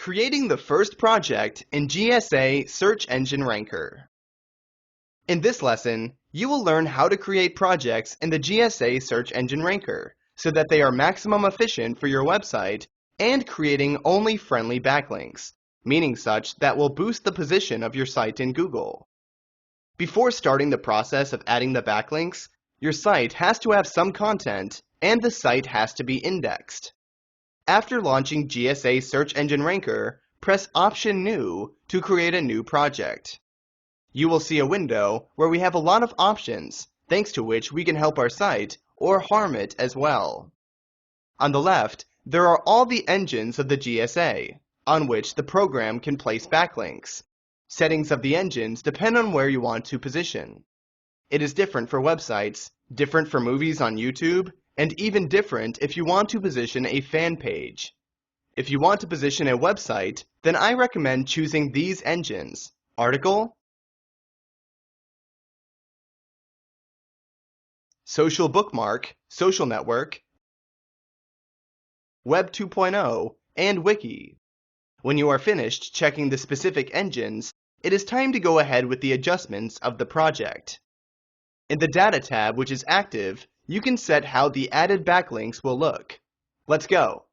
Creating the first project in GSA Search Engine Ranker. In this lesson, you will learn how to create projects in the GSA Search Engine Ranker so that they are maximum efficient for your website and creating only friendly backlinks, meaning such that will boost the position of your site in Google. Before starting the process of adding the backlinks, your site has to have some content and the site has to be indexed. After launching GSA Search Engine Ranker, press Option New to create a new project. You will see a window where we have a lot of options, thanks to which we can help our site or harm it as well. On the left, there are all the engines of the GSA, on which the program can place backlinks. Settings of the engines depend on where you want to position. It is different for websites, different for movies on YouTube, and even different if you want to position a fan page. If you want to position a website, then I recommend choosing these engines: Article, Social Bookmark, Social Network, Web 2.0, and Wiki. When you are finished checking the specific engines, it is time to go ahead with the adjustments of the project. In the Data tab, which is active, you can set how the added backlinks will look. Let's go.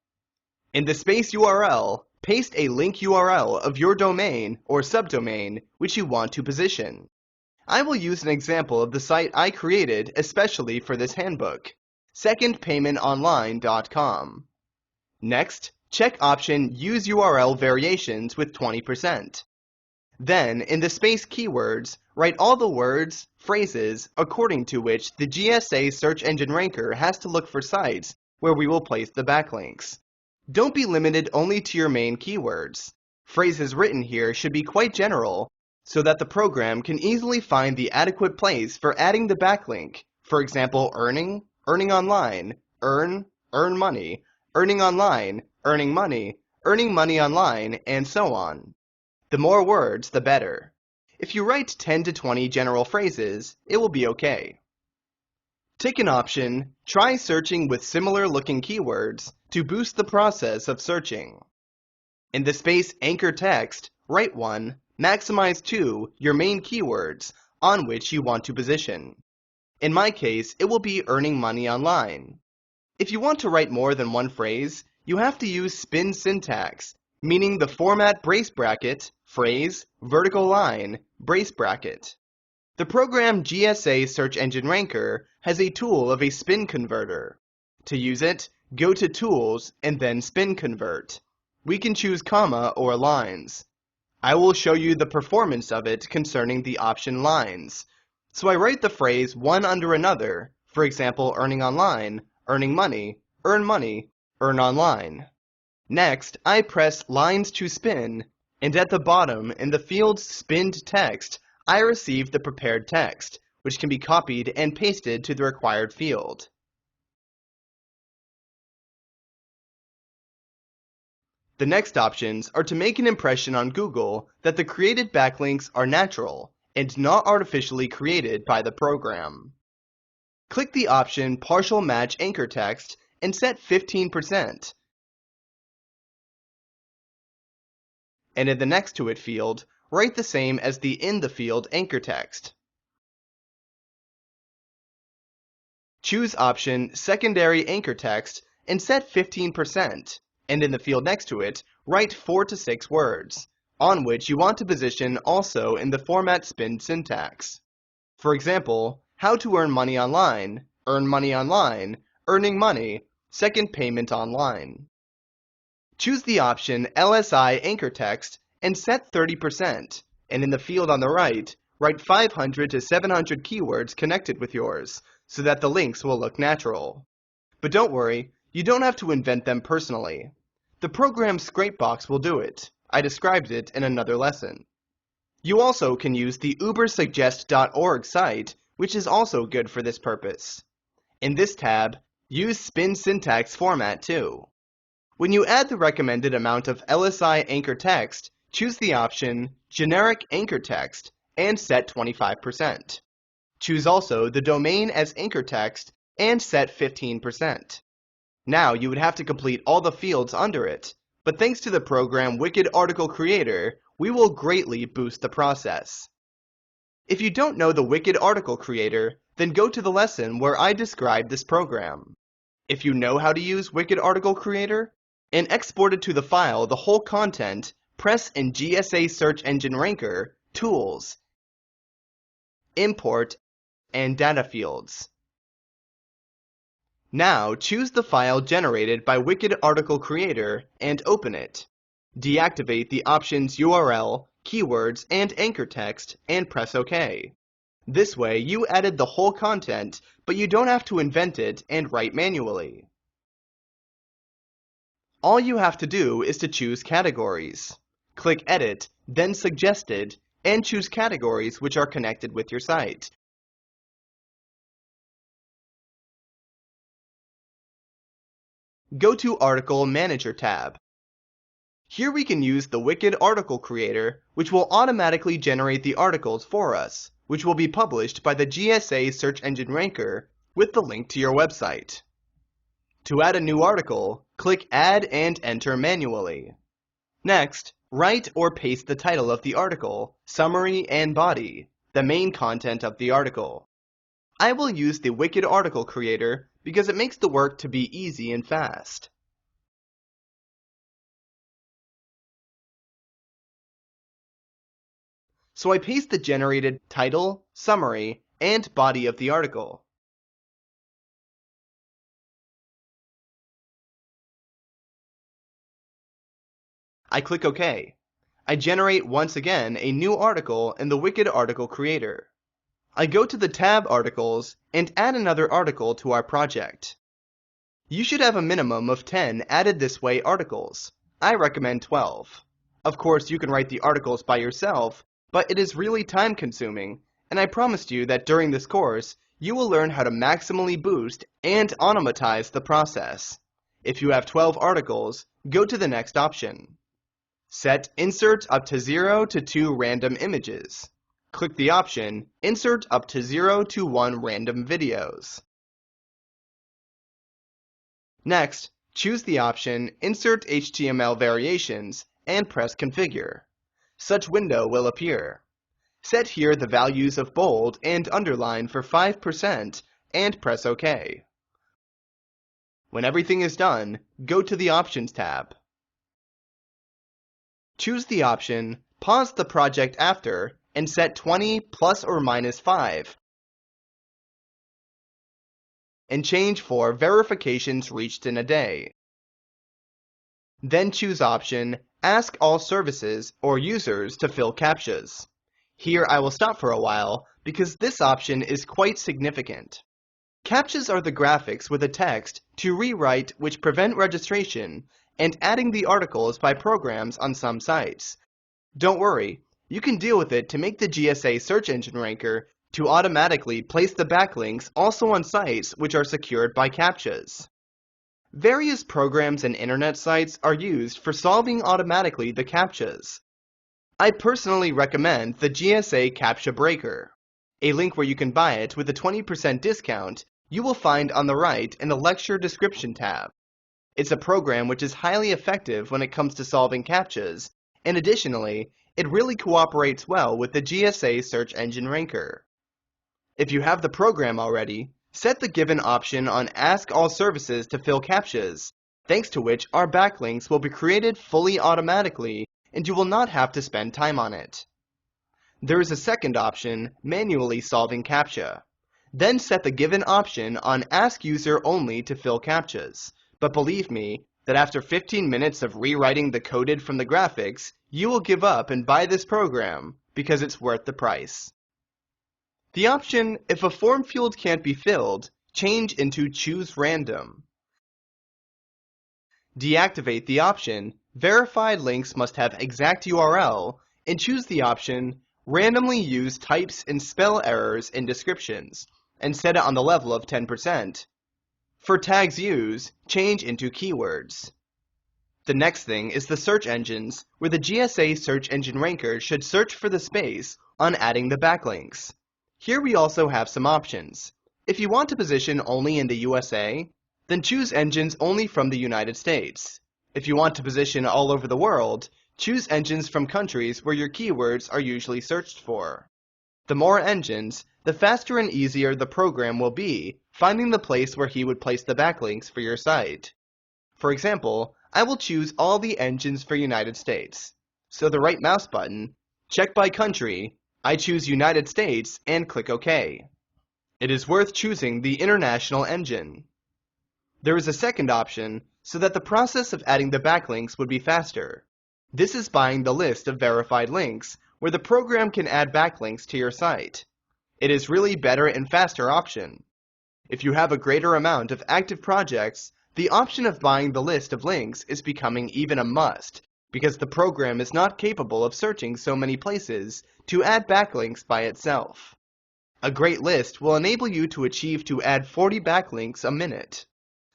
In the space URL, paste a link URL of your domain or subdomain which you want to position. I will use an example of the site I created especially for this handbook, secondpaymentonline.com. Next, check option Use URL Variations with 20%. Then, in the space keywords, write all the words, phrases, according to which the GSA Search Engine Ranker has to look for sites where we will place the backlinks. Don't be limited only to your main keywords. Phrases written here should be quite general, so that the program can easily find the adequate place for adding the backlink. For example, earning, earning online, earn, earn money, earning online, earning money online, and so on. The more words, the better. If you write 10 to 20 general phrases, it will be okay. Tick an option, try searching with similar looking keywords to boost the process of searching. In the space Anchor Text, write 1, maximize 2 your main keywords on which you want to position. In my case, it will be earning money online. If you want to write more than one phrase, you have to use spin syntax, meaning the format brace bracket, phrase, vertical line, brace bracket. The program GSA Search Engine Ranker has a tool of a spin converter. To use it, go to Tools and then Spin Convert. We can choose comma or lines. I will show you the performance of it concerning the option lines. So I write the phrase one under another, for example, earning online, earning money, earn online. Next, I press Lines to Spin, and at the bottom, in the field Spinned Text, I receive the prepared text, which can be copied and pasted to the required field. The next options are to make an impression on Google that the created backlinks are natural and not artificially created by the program. Click the option Partial Match Anchor Text and set 15%. And in the next to it field, write the same as the in the field anchor text. Choose option Secondary Anchor Text and set 15%, and in the field next to it, write 4 to 6 words, on which you want to position also in the format spin syntax. For example, how to earn money online, earning money, second payment online. Choose the option LSI Anchor Text and set 30%, and in the field on the right, write 500 to 700 keywords connected with yours, so that the links will look natural. But don't worry, you don't have to invent them personally. The program Scrapebox will do it. I described it in another lesson. You also can use the ubersuggest.org site, which is also good for this purpose. In this tab, use spin syntax format too. When you add the recommended amount of LSI anchor text, choose the option Generic Anchor Text and set 25%. Choose also the domain as anchor text and set 15%. Now you would have to complete all the fields under it, but thanks to the program Wicked Article Creator, we will greatly boost the process. If you don't know the Wicked Article Creator, then go to the lesson where I describe this program. If you know how to use Wicked Article Creator and export it to the file the whole content, press in GSA Search Engine Ranker, Tools, Import, and Data Fields. Now choose the file generated by Wicked Article Creator and open it. Deactivate the options URL, keywords, and anchor text and press OK. This way you added the whole content, but you don't have to invent it and write manually. All you have to do is to choose categories. Click Edit, then Suggested, and choose categories which are connected with your site. Go to Article Manager tab. Here we can use the Wicked Article Creator, which will automatically generate the articles for us, which will be published by the GSA Search Engine Ranker with the link to your website. To add a new article, click Add and enter manually. Next, write or paste the title of the article, summary, and body, the main content of the article. I will use the Wicked Article Creator because it makes the work to be easy and fast. So I paste the generated title, summary, and body of the article. I click OK. I generate once again a new article in the Wicked Article Creator. I go to the tab Articles and add another article to our project. You should have a minimum of 10 added this way articles. I recommend 12. Of course, you can write the articles by yourself, but it is really time-consuming, and I promised you that during this course, you will learn how to maximally boost and automatize the process. If you have 12 articles, go to the next option. Set Insert up to 0 to 2 random images. Click the option Insert up to 0 to 1 random videos. Next, choose the option Insert HTML Variations and press Configure. Such window will appear. Set here the values of bold and underline for 5% and press OK. When everything is done, go to the Options tab. Choose the option Pause the project after and set 20 plus or minus 5 and change for verifications reached in a day. Then choose option Ask all services or users to fill CAPTCHAs. Here I will stop for a while because this option is quite significant. CAPTCHAs are the graphics with a text to rewrite which prevent registration and adding the articles by programs on some sites. Don't worry, you can deal with it to make the GSA search engine ranker to automatically place the backlinks also on sites which are secured by CAPTCHAs. Various programs and internet sites are used for solving automatically the CAPTCHAs. I personally recommend the GSA CAPTCHA Breaker, a link where you can buy it with a 20% discount you will find on the right in the lecture description tab. It's a program which is highly effective when it comes to solving CAPTCHAs, and additionally, it really cooperates well with the GSA search engine ranker. If you have the program already, set the given option on Ask all services to fill CAPTCHAs, thanks to which our backlinks will be created fully automatically and you will not have to spend time on it. There is a second option, Manually solving CAPTCHA. Then set the given option on Ask user only to fill CAPTCHAs. But believe me, that after 15 minutes of rewriting the coded from the graphics, you will give up and buy this program because it's worth the price. The option, if a form field can't be filled, change into Choose Random. Deactivate the option, Verified links must have exact URL, and choose the option, Randomly use types and spell errors in descriptions, and set it on the level of 10%. For tags used, change into keywords. The next thing is the search engines, where the GSA search engine ranker should search for the space on adding the backlinks. Here we also have some options. If you want to position only in the USA, then choose engines only from the United States. If you want to position all over the world, choose engines from countries where your keywords are usually searched for. The more engines, the faster and easier the program will be finding the place where he would place the backlinks for your site. For example, I will choose all the engines for United States. So the right mouse button, check by country, I choose United States and click OK. It is worth choosing the international engine. There is a second option so that the process of adding the backlinks would be faster. This is buying the list of verified links where the program can add backlinks to your site. It is really better and faster option. If you have a greater amount of active projects, the option of buying the list of links is becoming even a must because the program is not capable of searching so many places to add backlinks by itself. A great list will enable you to achieve to add 40 backlinks a minute.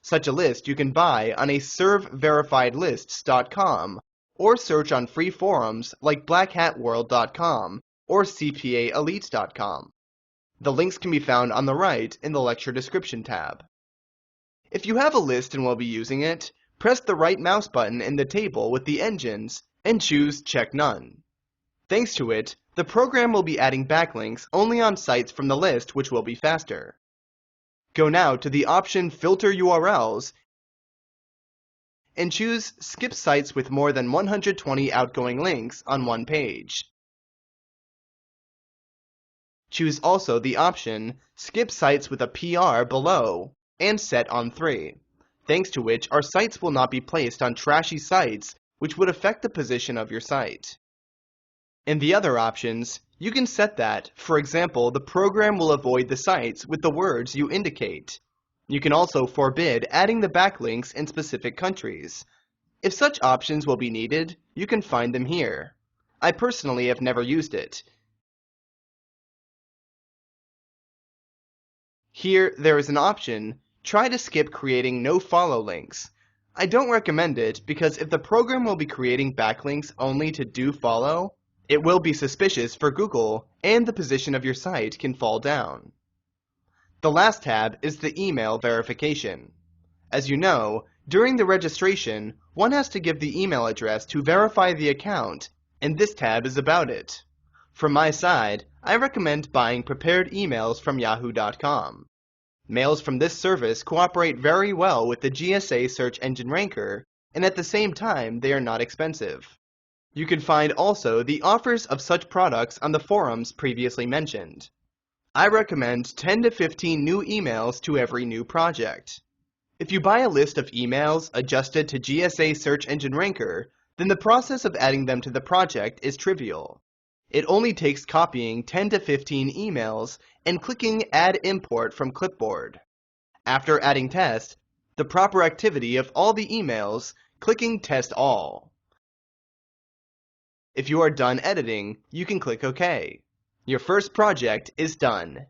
Such a list you can buy on a serveverifiedlists.com or search on free forums like blackhatworld.com or cpaelites.com. The links can be found on the right in the lecture description tab. If you have a list and will be using it, press the right mouse button in the table with the engines and choose Check None. Thanks to it, the program will be adding backlinks only on sites from the list, which will be faster. Go now to the option Filter URLs and choose Skip sites with more than 120 outgoing links on one page. Choose also the option Skip sites with a PR below and set on 3, thanks to which our sites will not be placed on trashy sites which would affect the position of your site. In the other options, you can set that, for example, the program will avoid the sites with the words you indicate. You can also forbid adding the backlinks in specific countries. If such options will be needed, you can find them here. I personally have never used it. Here, there is an option, try to skip creating no-follow links. I don't recommend it because if the program will be creating backlinks only to do follow, it will be suspicious for Google and the position of your site can fall down. The last tab is the email verification. As you know, during the registration, one has to give the email address to verify the account, and this tab is about it. From my side, I recommend buying prepared emails from yahoo.com. Mails from this service cooperate very well with the GSA search engine ranker, and at the same time, they are not expensive. You can find also the offers of such products on the forums previously mentioned. I recommend 10 to 15 new emails to every new project. If you buy a list of emails adjusted to GSA search engine ranker, then the process of adding them to the project is trivial. It only takes copying 10 to 15 emails and clicking Add Import from Clipboard. After adding test, the proper activity of all the emails, clicking Test All. If you are done editing, you can click OK. Your first project is done.